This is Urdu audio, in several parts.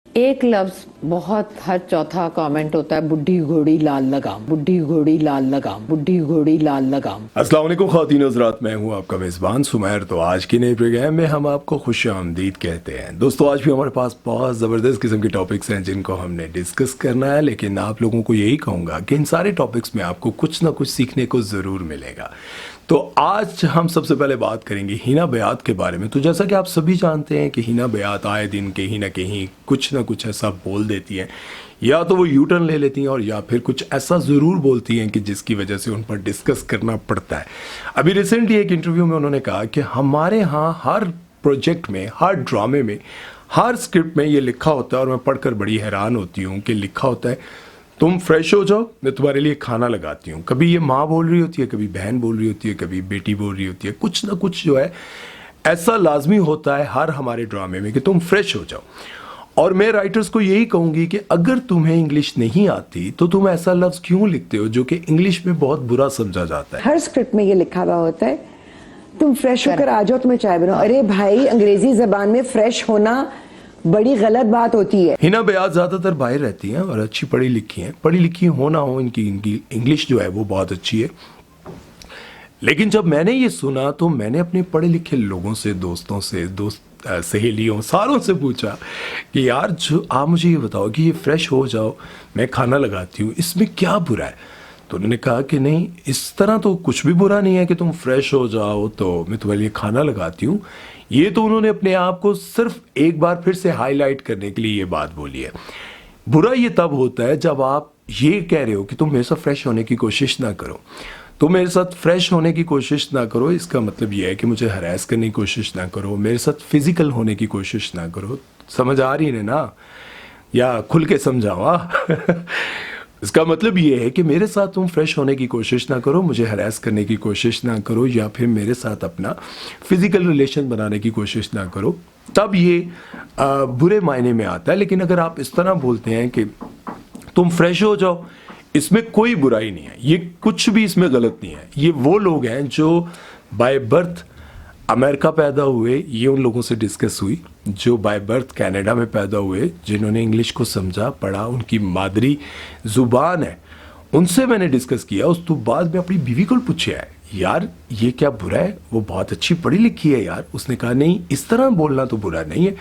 ایک لفظ بہت ہر چوتھا کامنٹ ہوتا ہے، بڈھی گھوڑی لال لگام، بڈھی گھوڑی لال لگام، بڈھی گھوڑی لال لگام۔ السلام علیکم خواتین و حضرات، میں ہوں آپ کا میزبان سمیر۔ تو آج کی نئی پروگرام میں ہم آپ کو خوش آمدید کہتے ہیں۔ دوستو آج بھی ہمارے پاس بہت زبردست قسم کے ٹاپکس ہیں جن کو ہم نے ڈسکس کرنا ہے، لیکن آپ لوگوں کو یہی کہوں گا کہ ان سارے ٹاپکس میں آپ کو کچھ نہ کچھ سیکھنے کو ضرور ملے گا۔ تو آج ہم سب سے پہلے بات کریں گے ہینا بیات کے بارے میں۔ تو جیسا کہ آپ سبھی جانتے ہیں کہ ہینا بیات آئے دن کہیں نہ کہیں کچھ نہ کچھ ایسا بول دیتی ہیں، یا تو وہ یو ٹرن لے لیتی ہیں اور یا پھر کچھ ایسا ضرور بولتی ہیں کہ جس کی وجہ سے ان پر ڈسکس کرنا پڑتا ہے۔ ابھی ریسنٹلی ایک انٹرویو میں انہوں نے کہا کہ ہمارے ہاں ہر پروجیکٹ میں، ہر ڈرامے میں، ہر اسکرپٹ میں یہ لکھا ہوتا ہے، اور میں پڑھ کر بڑی حیران ہوتی ہوں کہ لکھا ہوتا ہے تم فریش ہو جاؤ، میں تمہارے لیے کھانا لگاتی ہوں۔ کبھی یہ ماں بول رہی ہوتی ہے، کبھی بہن بول رہی ہوتی ہے، کبھی بیٹی بول رہی ہوتی ہے، کچھ نہ کچھ جو ہے ایسا لازمی ہوتا ہے ہر ہمارے ڈرامے میں کہ تم فریش ہو جاؤ۔ اور میں رائٹرز کو یہی کہوں گی کہ اگر تمہیں انگلش نہیں آتی تو تم ایسا لفظ کیوں لکھتے ہو جو کہ انگلش میں بہت برا سمجھا جاتا ہے۔ ہر اسکرپٹ میں یہ لکھا ہوا ہوتا ہے تم فریش ہو کر آ جاؤ، تمہیں چائے بناؤ۔ ارے بھائی، انگریزی زبان میں فریش ہونا بڑی غلط بات ہوتی ہے۔ ہینا بیات زیادہ تر باہر رہتی ہیں اور اچھی پڑھی لکھی ہیں، پڑھی لکھی ہو نہ ہو، ان کی انگلش جو ہے وہ بہت اچھی ہے۔ لیکن جب میں نے یہ سنا تو میں نے اپنے پڑھے لکھے لوگوں سے، دوستوں سے، سہیلیوں ساروں سے پوچھا کہ یار جو آپ مجھے یہ بتاؤ کہ یہ فریش ہو جاؤ میں کھانا لگاتی ہوں، اس میں کیا برا ہے؟ تو انہوں نے کہا کہ نہیں، اس طرح تو کچھ بھی برا نہیں ہے کہ تم فریش ہو جاؤ تو میں تمہارے لیے کھانا لگاتی ہوں۔ یہ تو انہوں نے اپنے آپ کو صرف ایک بار پھر سے ہائی لائٹ کرنے کے لیے یہ بات بولی ہے۔ برا یہ تب ہوتا ہے جب آپ یہ کہہ رہے ہو کہ تم میرے ساتھ فریش ہونے کی کوشش نہ کرو، تو میرے ساتھ فریش ہونے کی کوشش نہ کرو، اس کا مطلب یہ ہے کہ مجھے ہراس کرنے کی کوشش نہ کرو، میرے ساتھ فزیکل ہونے کی کوشش نہ کرو۔ سمجھ آ رہی ہے نا؟ یا کھل کے سمجھاوا؟ اس کا مطلب یہ ہے کہ میرے ساتھ تم فریش ہونے کی کوشش نہ کرو، مجھے ہراس کرنے کی کوشش نہ کرو، یا پھر میرے ساتھ اپنا فزیکل ریلیشن بنانے کی کوشش نہ کرو، تب یہ برے معنی میں آتا ہے۔ لیکن اگر آپ اس طرح بولتے ہیں کہ تم فریش ہو جاؤ، اس میں کوئی برائی نہیں ہے، یہ کچھ بھی اس میں غلط نہیں ہے۔ یہ وہ لوگ ہیں جو بائی برتھ امریکہ پیدا ہوئے، یہ ان لوگوں سے ڈسکس ہوئی، جو بائی برتھ کینیڈا میں پیدا ہوئے، جنہوں نے انگلش کو سمجھا، پڑھا، ان کی مادری زبان ہے، ان سے میں نے ڈسکس کیا۔ اس تو بعد میں اپنی بیوی کو پوچھا ہے یار یہ کیا برا ہے، وہ بہت اچھی پڑھی لکھی ہے یار۔ اس نے کہا نہیں، اس طرح بولنا تو برا نہیں ہے۔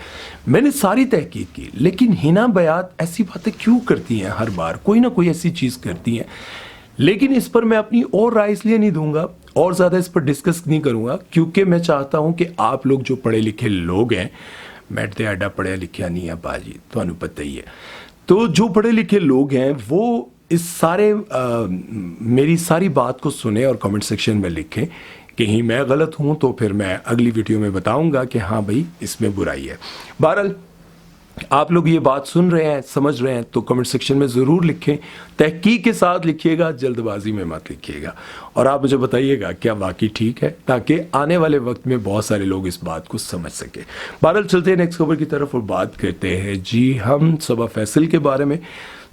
میں نے ساری تحقیق کی، لیکن ہینا بیات ایسی باتیں کیوں کرتی ہیں؟ ہر بار کوئی نہ کوئی ایسی چیز کرتی ہیں، لیکن اس پر میں اپنی اور رائے اس لیے نہیں دوں گا اور زیادہ اس پر ڈسکس نہیں کروں گا، کیونکہ میں چاہتا ہوں کہ آپ لوگ جو پڑھے لکھے لوگ ہیں، میں تے ایڈا پڑھیا لکھیا نہیں ہے باجی، تو انہوں پتہ ہی ہے، تو جو پڑھے لکھے لوگ ہیں وہ اس سارے میری ساری بات کو سنیں اور کمنٹ سیکشن میں لکھیں۔ کہیں میں غلط ہوں تو پھر میں اگلی ویڈیو میں بتاؤں گا کہ ہاں بھائی اس میں برائی ہے۔ بہرحال آپ لوگ یہ بات سن رہے ہیں، سمجھ رہے ہیں، تو کمنٹ سیکشن میں ضرور لکھیں، تحقیق کے ساتھ لکھیے گا، جلد بازی میں مت لکھیے گا، اور آپ مجھے بتائیے گا کیا واقعی ٹھیک ہے، تاکہ آنے والے وقت میں بہت سارے لوگ اس بات کو سمجھ سکیں۔ بہرحال چلتے ہیں نیکسٹ خبر کی طرف اور بات کرتے ہیں جی ہم صبا فیصل کے بارے میں۔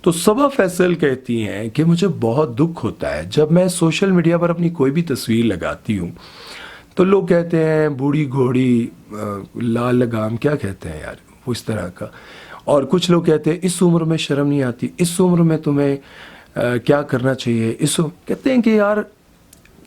تو صبا فیصل کہتی ہیں کہ مجھے بہت دکھ ہوتا ہے جب میں سوشل میڈیا پر اپنی کوئی بھی تصویر لگاتی ہوں تو لوگ کہتے ہیں بوڑھی گھوڑی لال لگام، کیا کہتے ہیں یار وہ اس طرح کا، اور کچھ لوگ کہتے ہیں اس عمر میں شرم نہیں آتی، اس عمر میں تمہیں کیا کرنا چاہیے، کہتے ہیں کہ یار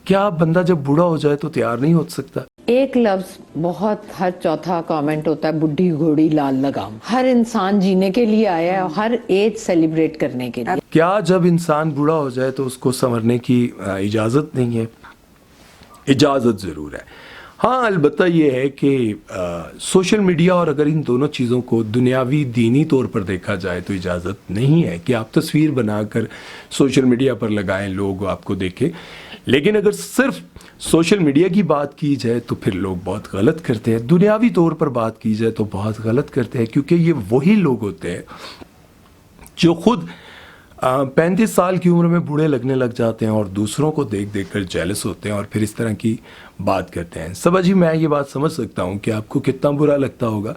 کیا بندہ جب بوڑھا ہو جائے تو تیار نہیں ہو سکتا؟ ایک لفظ بہت ہر چوتھا کامنٹ ہوتا ہے، بڈھی گھوڑی لال لگام۔ ہر انسان جینے کے لیے آیا ہے، ہر ایج سیلیبریٹ کرنے کے لیے۔ کیا جب انسان بوڑھا ہو جائے تو اس کو سنورنے کی اجازت نہیں ہے؟ اجازت ضرور ہے، ہاں، البتہ یہ ہے کہ سوشل میڈیا اور اگر ان دونوں چیزوں کو دنیاوی دینی طور پر دیکھا جائے تو اجازت نہیں ہے کہ آپ تصویر بنا کر سوشل میڈیا پر لگائیں، لوگ آپ کو دیکھیں۔ لیکن اگر صرف سوشل میڈیا کی بات کی جائے تو پھر لوگ بہت غلط کرتے ہیں، دنیاوی طور پر بات کی جائے تو بہت غلط کرتے ہیں، کیونکہ یہ وہی لوگ ہوتے ہیں جو خود 35 سال کی عمر میں بوڑھے لگنے لگ جاتے ہیں اور دوسروں کو دیکھ دیکھ کر جیلس ہوتے ہیں اور پھر اس طرح کی بات کرتے ہیں۔ صبا جی میں یہ بات سمجھ سکتا ہوں کہ آپ کو کتنا برا لگتا ہوگا،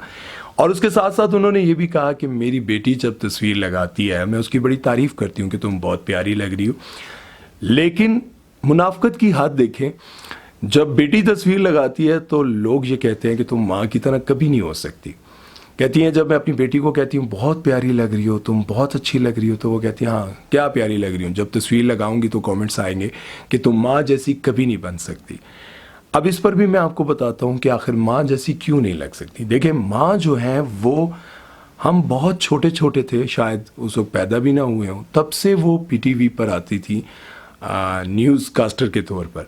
اور اس کے ساتھ ساتھ انہوں نے یہ بھی کہا کہ میری بیٹی جب تصویر لگاتی ہے میں اس کی بڑی تعریف کرتی ہوں کہ تم بہت پیاری لگ رہی ہو، لیکن منافقت کی حد دیکھیں، جب بیٹی تصویر لگاتی ہے تو لوگ یہ کہتے ہیں کہ تم ماں کی طرح کبھی نہیں ہو سکتی، کہتی ہیں جب میں اپنی بیٹی کو کہتی ہوں بہت پیاری لگ رہی ہو تم، بہت اچھی لگ رہی ہو، تو وہ کہتی ہیں ہاں کیا پیاری لگ رہی ہوں، جب تصویر لگاؤں گی تو کامنٹس آئیں گے کہ تم ماں جیسی کبھی نہیں بن سکتی۔ اب اس پر بھی میں آپ کو بتاتا ہوں کہ آخر ماں جیسی کیوں نہیں لگ سکتی۔ دیکھیں ماں جو ہے وہ، ہم بہت چھوٹے چھوٹے تھے، شاید اس وقت پیدا بھی نہ ہوئے ہوں، تب سے وہ پی ٹی وی پر آتی تھی نیوز کاسٹر کے طور پر،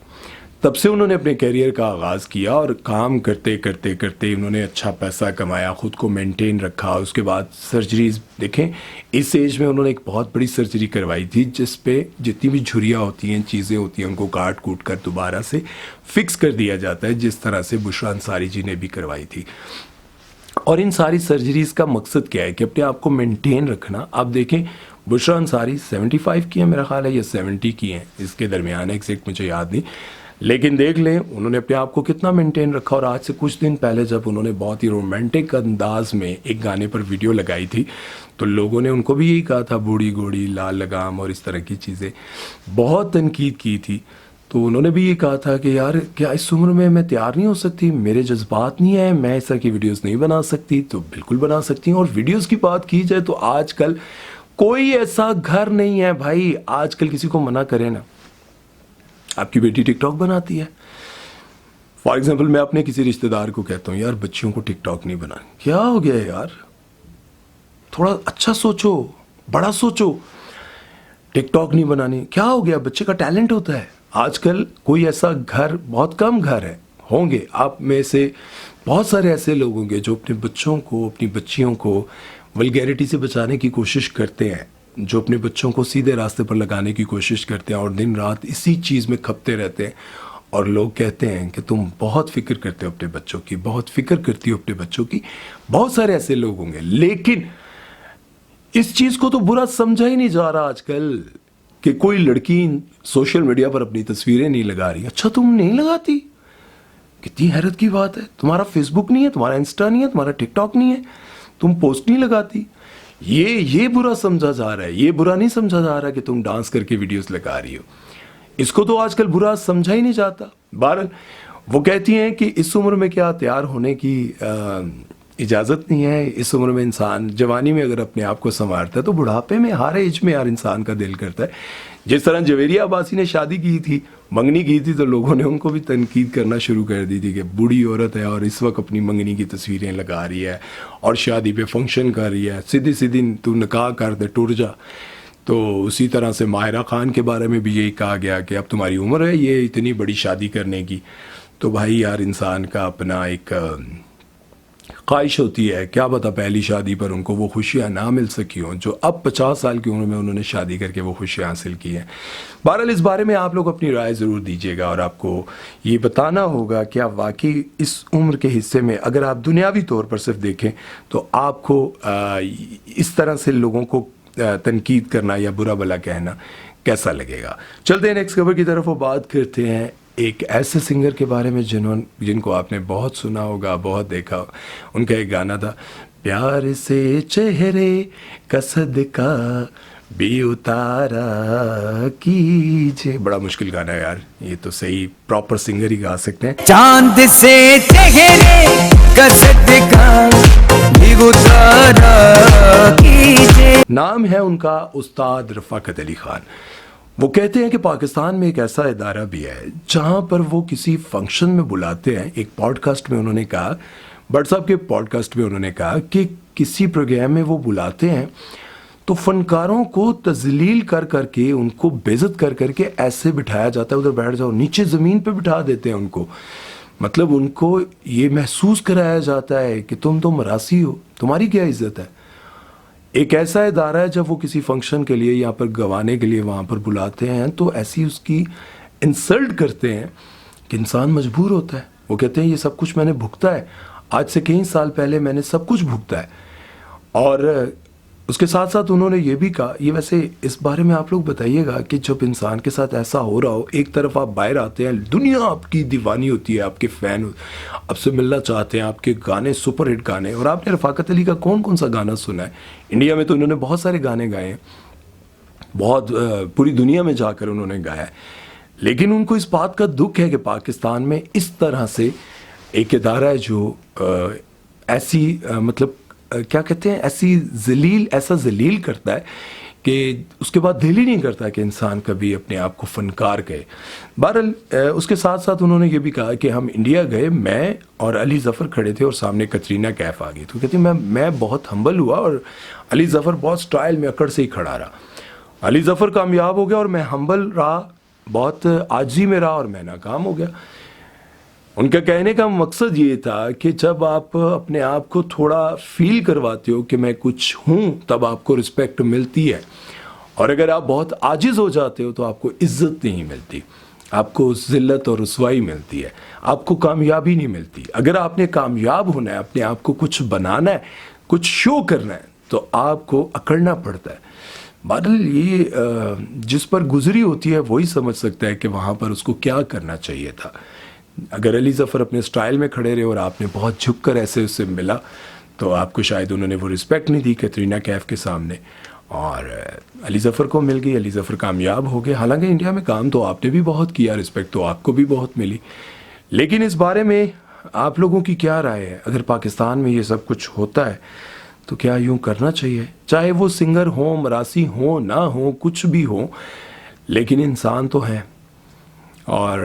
تب سے انہوں نے اپنے کیریئر کا آغاز کیا اور کام کرتے کرتے کرتے انہوں نے اچھا پیسہ کمایا، خود کو مینٹین رکھا۔ اس کے بعد سرجریز دیکھیں، اس ایج میں انہوں نے ایک بہت بڑی سرجری کروائی تھی جس پہ جتنی بھی جھریاں ہوتی ہیں، چیزیں ہوتی ہیں، ان کو کاٹ کوٹ کر دوبارہ سے فکس کر دیا جاتا ہے، جس طرح سے بشریٰ انصاری جی نے بھی کروائی تھی۔ اور ان ساری سرجریز کا مقصد کیا ہے کہ اپنے آپ کو مینٹین رکھنا۔ آپ دیکھیں بشریٰ انصاری 75 کی ہیں میرا خیال ہے، یا 70 کی ہیں، اس کے درمیان ایگزیکٹ مجھے یاد نہیں، لیکن دیکھ لیں انہوں نے اپنے آپ کو کتنا مینٹین رکھا۔ اور آج سے کچھ دن پہلے جب انہوں نے بہت ہی رومانٹک انداز میں ایک گانے پر ویڈیو لگائی تھی تو لوگوں نے ان کو بھی یہی کہا تھا بوڑھی گھوڑی لال لگام اور اس طرح کی چیزیں، بہت تنقید کی تھی۔ تو انہوں نے بھی یہ کہا تھا کہ یار کیا اس عمر میں تیار نہیں ہو سکتی، میرے جذبات نہیں ہیں، میں اس طرح کی ویڈیوز نہیں بنا سکتی۔ تو بالکل بنا سکتی ہیں۔ اور ویڈیوز کی بات کی جائے تو آج کل کوئی ایسا گھر نہیں ہے بھائی، آج کل کسی کو منع کرے نا، آپ کی بیٹی ٹک ٹاک بناتی ہے۔ فار ایگزامپل میں اپنے کسی رشتہ دار کو کہتا ہوں یار بچیوں کو ٹک ٹاک نہیں بنانی، کیا ہو گیا یار، تھوڑا اچھا سوچو، بڑا سوچو، ٹک ٹاک نہیں بنانی، کیا ہو گیا، بچے کا ٹیلنٹ ہوتا ہے۔ آج کل کوئی ایسا گھر، بہت کم گھر ہے، ہوں گے آپ میں سے بہت سارے ایسے لوگ ہوں گے جو اپنے بچوں کو، اپنی بچیوں کو ولگیرٹی سے بچانے کی کوشش کرتے ہیں، جو اپنے بچوں کو سیدھے راستے پر لگانے کی کوشش کرتے ہیں اور دن رات اسی چیز میں کھپتے رہتے ہیں۔ اور لوگ کہتے ہیں کہ تم بہت فکر کرتے ہو اپنے بچوں کی، بہت فکر کرتی ہو اپنے بچوں کی، بہت سارے ایسے لوگ ہوں گے، لیکن اس چیز کو تو برا سمجھا ہی نہیں جا رہا آج کل کہ کوئی لڑکی سوشل میڈیا پر اپنی تصویریں نہیں لگا رہی۔ اچھا تم نہیں لگاتی، کتنی حیرت کی بات ہے، تمہارا فیس بک نہیں ہے، تمہارا انسٹا نہیں ہے، تمہارا ٹک ٹاک نہیں ہے، تم پوسٹ نہیں لگاتی، یہ برا سمجھا جا رہا ہے۔ یہ برا نہیں سمجھا جا رہا کہ تم ڈانس کر کے ویڈیوز لگا رہی ہو، اس کو تو آج کل برا سمجھا ہی نہیں جاتا۔ بہرحال وہ کہتی ہیں کہ اس عمر میں کیا تیار ہونے کی اجازت نہیں ہے، اس عمر میں انسان جوانی میں اگر اپنے آپ کو سنوارتا ہے تو بڑھاپے میں ہر ایج میں ہر انسان کا دل کرتا ہے۔ جس طرح جویریہ عباسی نے شادی کی تھی، منگنی کی تھی، تو لوگوں نے ان کو بھی تنقید کرنا شروع کر دی تھی کہ بوڑھی عورت ہے اور اس وقت اپنی منگنی کی تصویریں لگا رہی ہے اور شادی پہ فنکشن کر رہی ہے، سیدھی سیدھی تو نکاح کر دے، ٹوٹ جا۔ تو اسی طرح سے ماہرہ خان کے بارے میں بھی یہی کہا گیا کہ اب تمہاری عمر ہے یہ اتنی بڑی شادی کرنے کی۔ تو بھائی یار انسان کا اپنا ایک خواہش ہوتی ہے، کیا پتہ پہلی شادی پر ان کو وہ خوشیاں نہ مل سکی ہوں جو اب 50 سال کی عمر میں انہوں نے شادی کر کے وہ خوشیاں حاصل کی ہیں۔ بہرحال اس بارے میں آپ لوگ اپنی رائے ضرور دیجیے گا اور آپ کو یہ بتانا ہوگا کہ آپ واقعی اس عمر کے حصے میں اگر آپ دنیاوی طور پر صرف دیکھیں تو آپ کو اس طرح سے لوگوں کو تنقید کرنا یا برا بھلا کہنا کیسا لگے گا۔ چلتے ہیں نیکسٹ خبر کی طرف، وہ بات کرتے ہیں ایک ایسے سنگر کے بارے میں جن کو آپ نے بہت سنا ہوگا، بہت دیکھا۔ ان کا ایک گانا تھا، پیار سے چہرے کا صدقہ بھی اتارا کیجے، بڑا مشکل گانا ہے یار، یہ تو صحیح پراپر سنگر ہی گا سکتے ہیں۔ چاند سے چہرے کا صدقہ بھی اتارا کیجے۔ نام ہے ان کا استاد رفاقت علی خان۔ وہ کہتے ہیں کہ پاکستان میں ایک ایسا ادارہ بھی ہے جہاں پر وہ کسی فنکشن میں بلاتے ہیں۔ ایک پوڈ کاسٹ میں انہوں نے کہا، بٹ صاحب کے پوڈ کاسٹ میں انہوں نے کہا کہ کسی پروگرام میں وہ بلاتے ہیں تو فنکاروں کو تذلیل کر کر کے، ان کو بے عزت کر کر کے ایسے بٹھایا جاتا ہے، ادھر بیٹھ جاؤ، نیچے زمین پہ بٹھا دیتے ہیں ان کو۔ مطلب ان کو یہ محسوس کرایا جاتا ہے کہ تم تو مراسی ہو، تمہاری کیا عزت ہے۔ ایک ایسا ادارہ ہے جب وہ کسی فنکشن کے لیے یہاں پر گوانے کے لیے وہاں پر بلاتے ہیں تو ایسی اس کی انسلٹ کرتے ہیں کہ انسان مجبور ہوتا ہے۔ وہ کہتے ہیں یہ سب کچھ میں نے بھگتا ہے، آج سے کئی سال پہلے میں نے سب کچھ بھگتا ہے۔ اور اس کے ساتھ ساتھ انہوں نے یہ بھی کہا، یہ ویسے اس بارے میں آپ لوگ بتائیے گا کہ جب انسان کے ساتھ ایسا ہو رہا ہو، ایک طرف آپ باہر آتے ہیں، دنیا آپ کی دیوانی ہوتی ہے، آپ کے فین آپ سے ملنا چاہتے ہیں، آپ کے گانے سپر ہٹ گانے، اور آپ نے رفاقت علی کا کون سا گانا سنا ہے؟ انڈیا میں تو انہوں نے بہت سارے گانے گائے ہیں، بہت پوری دنیا میں جا کر انہوں نے گایا ہے، لیکن ان کو اس بات کا دکھ ہے کہ پاکستان میں اس طرح سے ایک ادارہ ہے جو ایسی مطلب کیا کہتے ہیں ایسا ذلیل کرتا ہے کہ اس کے بعد دل ہی نہیں کرتا کہ انسان کبھی اپنے آپ کو فنکار کہے. بہرحال اس کے ساتھ ساتھ انہوں نے یہ بھی کہا کہ ہم انڈیا گئے, میں اور علی ظفر کھڑے تھے اور سامنے کترینہ کیف آ گئی. تو کہتی میں بہت ہمبل ہوا اور علی ظفر بہت سٹائل میں اکڑ سے ہی کھڑا رہا. علی ظفر کامیاب ہو گیا اور میں ہمبل رہا, بہت عاجزی میں رہا اور میں ناکام ہو گیا. ان کا کہنے کا مقصد یہ تھا کہ جب آپ اپنے آپ کو تھوڑا فیل کرواتے ہو کہ میں کچھ ہوں, تب آپ کو رسپیکٹ ملتی ہے, اور اگر آپ بہت عاجز ہو جاتے ہو تو آپ کو عزت نہیں ملتی, آپ کو ذلت اور رسوائی ملتی ہے, آپ کو کامیابی نہیں ملتی. اگر آپ نے کامیاب ہونا ہے, اپنے آپ کو کچھ بنانا ہے, کچھ شو کرنا ہے, تو آپ کو اکڑنا پڑتا ہے. بہرحال یہ جس پر گزری ہوتی ہے وہی سمجھ سکتا ہے کہ وہاں پر اس کو کیا کرنا چاہیے تھا. اگر علی ظفر اپنے سٹائل میں کھڑے رہے اور آپ نے بہت جھک کر ایسے اس سے ملا تو آپ کو شاید انہوں نے وہ رسپیکٹ نہیں دی کترینہ کیف کے سامنے, اور علی ظفر کو مل گئی, علی ظفر کامیاب ہو گئے. حالانکہ انڈیا میں کام تو آپ نے بھی بہت کیا, رسپیکٹ تو آپ کو بھی بہت ملی. لیکن اس بارے میں آپ لوگوں کی کیا رائے ہے؟ اگر پاکستان میں یہ سب کچھ ہوتا ہے تو کیا یوں کرنا چاہیے؟ چاہے وہ سنگر ہوں, مراسی ہوں, نہ ہوں, کچھ بھی ہوں, لیکن انسان تو ہیں, اور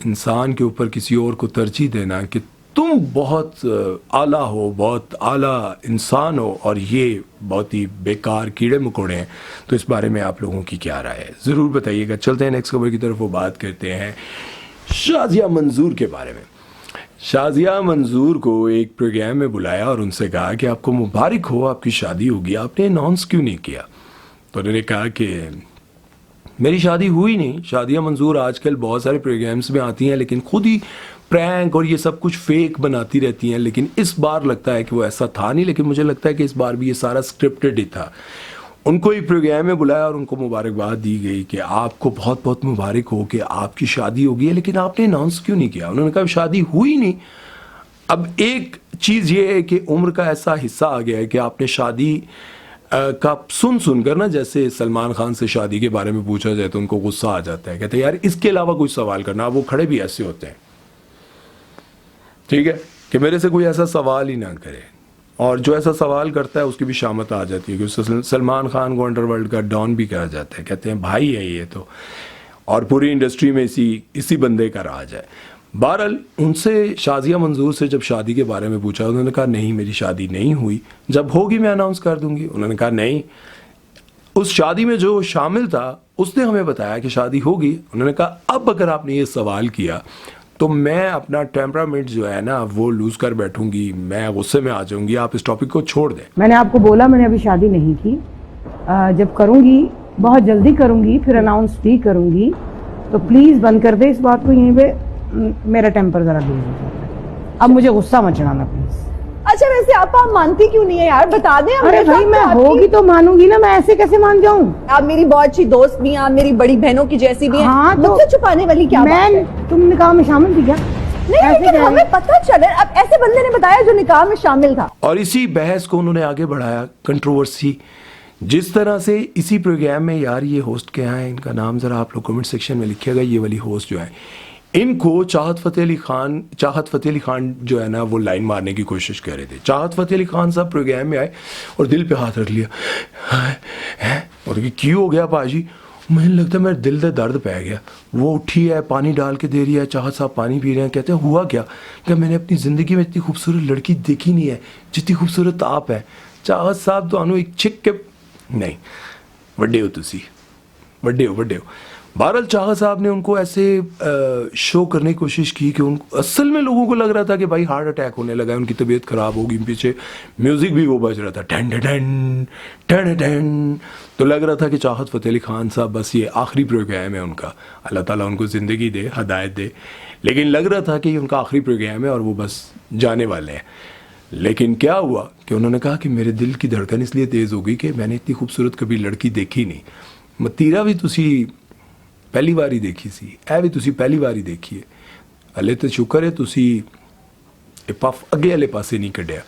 انسان کے اوپر کسی اور کو ترجیح دینا کہ تم بہت اعلیٰ ہو, بہت اعلیٰ انسان ہو اور یہ بہت ہی بیکار کیڑے مکوڑے ہیں. تو اس بارے میں آپ لوگوں کی کیا رائے ہے ضرور بتائیے گا. چلتے ہیں نیکسٹ خبر کی طرف. وہ بات کرتے ہیں شازیہ منظور کے بارے میں. شازیہ منظور کو ایک پروگرام میں بلایا اور ان سے کہا کہ آپ کو مبارک ہو, آپ کی شادی ہوگی, آپ نے اناؤنس کیوں نہیں کیا؟ تو انہوں نے کہا کہ میری شادی ہوئی نہیں. شازیہ منظور آج کل بہت سارے پروگرامز میں آتی ہیں لیکن خود ہی پرینک اور یہ سب کچھ فیک بناتی رہتی ہیں, لیکن اس بار لگتا ہے کہ وہ ایسا تھا نہیں, لیکن مجھے لگتا ہے کہ اس بار بھی یہ سارا سکرپٹڈ ہی تھا. ان کو ایک پروگرام میں بلایا اور ان کو مبارکباد دی گئی کہ آپ کو بہت بہت مبارک ہو کہ آپ کی شادی ہو گئی ہے, لیکن آپ نے اناؤنس کیوں نہیں کیا؟ انہوں نے کہا شادی ہوئی نہیں. اب ایک چیز یہ ہے کہ عمر کا ایسا حصہ آ گیا ہے کہ آپ نے شادی کا سن کر نا, جیسے سلمان خان سے شادی کے بارے میں پوچھا جائے تو ان کو غصہ آ جاتا ہے, کہتے ہیں یار اس کے علاوہ کچھ سوال کرنا. وہ کھڑے بھی ایسے ہوتے ہیں, ٹھیک ہے, کہ میرے سے کوئی ایسا سوال ہی نہ کرے, اور جو ایسا سوال کرتا ہے اس کی بھی شامت آ جاتی ہے کہ سلمان خان کو انڈر ورلڈ کا ڈان بھی کہا جاتا ہے. کہتے ہیں بھائی ہے یہ تو, اور پوری انڈسٹری میں اسی بندے کا راج ہے. بہرحال ان سے شازیہ منظور سے جب شادی کے بارے میں پوچھا, انہوں نے کہا نہیں میری شادی نہیں ہوئی, جب ہوگی میں اناؤنس کر دوں گی. انہوں نے کہا نہیں, اس شادی میں جو شامل تھا اس نے ہمیں بتایا کہ شادی ہوگی. انہوں نے کہا اب اگر آپ نے یہ سوال کیا تو میں اپنا ٹیمپرامنٹ جو ہے نا وہ لوز کر بیٹھوں گی, میں غصے میں آ جاؤں گی, آپ اس ٹاپک کو چھوڑ دیں. میں نے آپ کو بولا میں نے ابھی شادی نہیں کی, جب کروں گی بہت جلدی کروں گی, پھر اناؤنس بھی کروں گی, تو پلیز بند کر دے اس بات کو. یہیں پہ میرا ٹیمپر ذرا لوز ہو جاتا ہے, اب مجھے غصہ مت چڑھانا پلیز. اچھا ویسے آپ مانتی کیوں نہیں ہے یار, بتا دیں. ارے بھائی میں ہوگی تو مانوں گی نا, میں ایسے کیسے مان جاؤں؟ آپ میری بہت اچھی دوست بھی ہیں, آپ میری بڑی بہنوں کی جیسی بھی ہیں, ہاں مجھ سے چھپانے والی کیا بات ہے؟ تم نکاح میں شامل تھی کیا؟ نہیں لیکن ہمیں پتہ چلے, اب ایسے بندے نے بتایا جو نکاح میں شامل تھا. اور اسی بحث کو انہوں نے آگے بڑھایا, کنٹروورسی جس طرح سے اسی پروگرام میں. یار یہ ہوسٹ کیا ہے, ان کا نام ذرا آپ لوگ کمنٹ سیکشن میں لکھیے گا. یہ والی ہوسٹ جو ہے, ان کو چاہت فتح علی خان جو ہے نا وہ لائن مارنے کی کوشش کر رہے تھے. چاہت فتح علی خان صاحب پروگرام میں آئے اور دل پہ ہاتھ رکھ لیا, اور کیوں ہو گیا پاجی؟ مجھے لگتا ہے میرے دل سے درد پہ گیا. وہ اٹھی ہے, پانی ڈال کے دے رہی ہے, چاہت صاحب پانی پی رہے ہیں. کہتے ہیں ہوا کیا؟ کہ میں نے اپنی زندگی میں اتنی خوبصورت لڑکی دیکھی نہیں ہے جتنی خوبصورت آپ ہے. چاہت صاحب تو آنو ایک چھک کے نہیں, وڈے ہو تسی, وڈے ہو. بہرحال چاہت صاحب نے ان کو ایسے شو کرنے کی کوشش کی کہ ان اصل میں لوگوں کو لگ رہا تھا کہ بھائی ہارٹ اٹیک ہونے لگا ہے, ان کی طبیعت خراب ہوگی. پیچھے میوزک بھی وہ بج رہا تھا, ٹن ٹن ٹن ٹن. تو لگ رہا تھا کہ چاہت فتح علی خان صاحب بس یہ آخری پروگرام ہے ان کا, اللہ تعالیٰ ان کو زندگی دے, ہدایت دے. لیکن لگ رہا تھا کہ یہ ان کا آخری پروگرام ہے اور وہ بس جانے والے ہیں. لیکن کیا ہوا کہ انہوں نے کہا کہ میرے دل کی دھڑکن اس لیے تیز ہو گئی کہ میں نے اتنی خوبصورت کبھی لڑکی دیکھی نہیں. متیرا بھی تسی پہلی بار ہی دیکھی سی, اے بھی تسی پہلی بار ہی دیکھی ہے. ہلے تو شکر ہے تسی پف اگے والے پاسے نہیں کڈیا,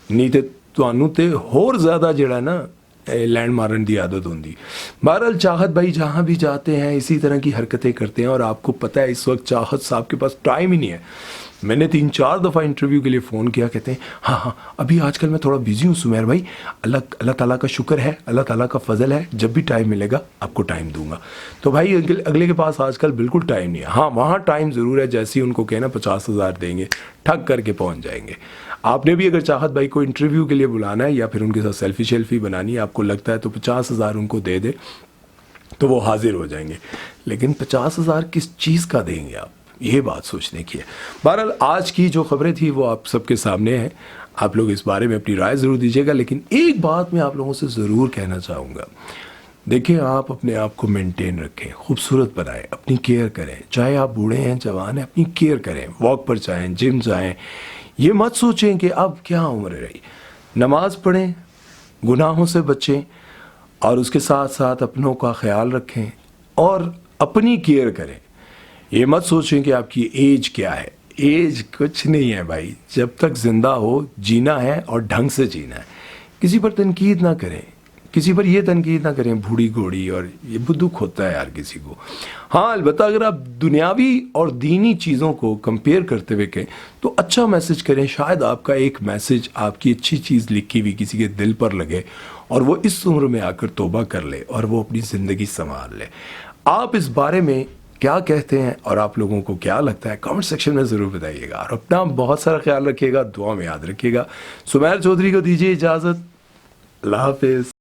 نہیں تے تانوں تے ہور زیادہ جڑا نا لینڈ مارن دی عادت ہوندی. بہرحال چاہت بھائی جہاں بھی جاتے ہیں اسی طرح کی حرکتیں کرتے ہیں, اور آپ کو پتہ ہے اس وقت چاہت صاحب کے پاس ٹائم ہی نہیں ہے. میں نے 3-4 دفعہ انٹرویو کے لیے فون کیا, کہتے ہیں ہاں ابھی آج کل میں تھوڑا بیزی ہوں سمیر بھائی, اللہ تعالیٰ کا شکر ہے, اللہ تعالیٰ کا فضل ہے, جب بھی ٹائم ملے گا آپ کو ٹائم دوں گا. تو بھائی اگلے کے پاس آج کل بالکل ٹائم نہیں ہے. ہاں وہاں ٹائم ضرور ہے, جیسے ہی ان کو کہنا 50,000 دیں گے ٹھگ کر کے پہنچ جائیں گے. آپ نے بھی اگر چاہت بھائی کو انٹرویو کے لیے بلانا ہے یا پھر ان کے ساتھ سیلفی شیلفی بنانی ہے, آپ کو لگتا ہے تو 50,000 ان کو دے دے تو وہ حاضر ہو جائیں گے. لیکن 50,000 کس چیز کا دیں گے آپ, یہ بات سوچنے کی ہے. بہرحال آج کی جو خبریں تھیں وہ آپ سب کے سامنے ہیں, آپ لوگ اس بارے میں اپنی رائے ضرور دیجیے گا. لیکن ایک بات میں آپ لوگوں سے ضرور کہنا چاہوں گا, دیکھیں آپ اپنے آپ کو مینٹین رکھیں, خوبصورت بنائیں, اپنی کیئر کریں. چاہے آپ بوڑھے ہیں جوان ہیں, اپنی کیئر کریں, واک پر جائیں, جم جائیں. یہ مت سوچیں کہ اب کیا عمر رہی. نماز پڑھیں, گناہوں سے بچیں, اور اس کے ساتھ ساتھ اپنوں کا خیال رکھیں اور اپنی کیئر کریں. یہ مت سوچیں کہ آپ کی ایج کیا ہے. ایج کچھ نہیں ہے بھائی, جب تک زندہ ہو جینا ہے اور ڈھنگ سے جینا ہے. کسی پر تنقید نہ کریں, کسی پر یہ تنقید نہ کریں بوڑھی گھوڑی, اور یہ دکھ ہوتا ہے یار کسی کو. ہاں البتہ اگر آپ دنیاوی اور دینی چیزوں کو کمپیئر کرتے ہوئے کہیں تو اچھا میسج کریں. شاید آپ کا ایک میسج, آپ کی اچھی چیز لکھی ہوئی کسی کے دل پر لگے اور وہ اس عمر میں آ کر توبہ کر لے اور وہ اپنی زندگی سنوار لے. آپ اس بارے میں کیا کہتے ہیں اور آپ لوگوں کو کیا لگتا ہے, کامنٹ سیکشن میں ضرور بتائیے گا. اور اپنا بہت سارا خیال رکھیے گا, دعا میں یاد رکھیے گا. سمیر چودھری کو دیجیے اجازت, اللہ حافظ.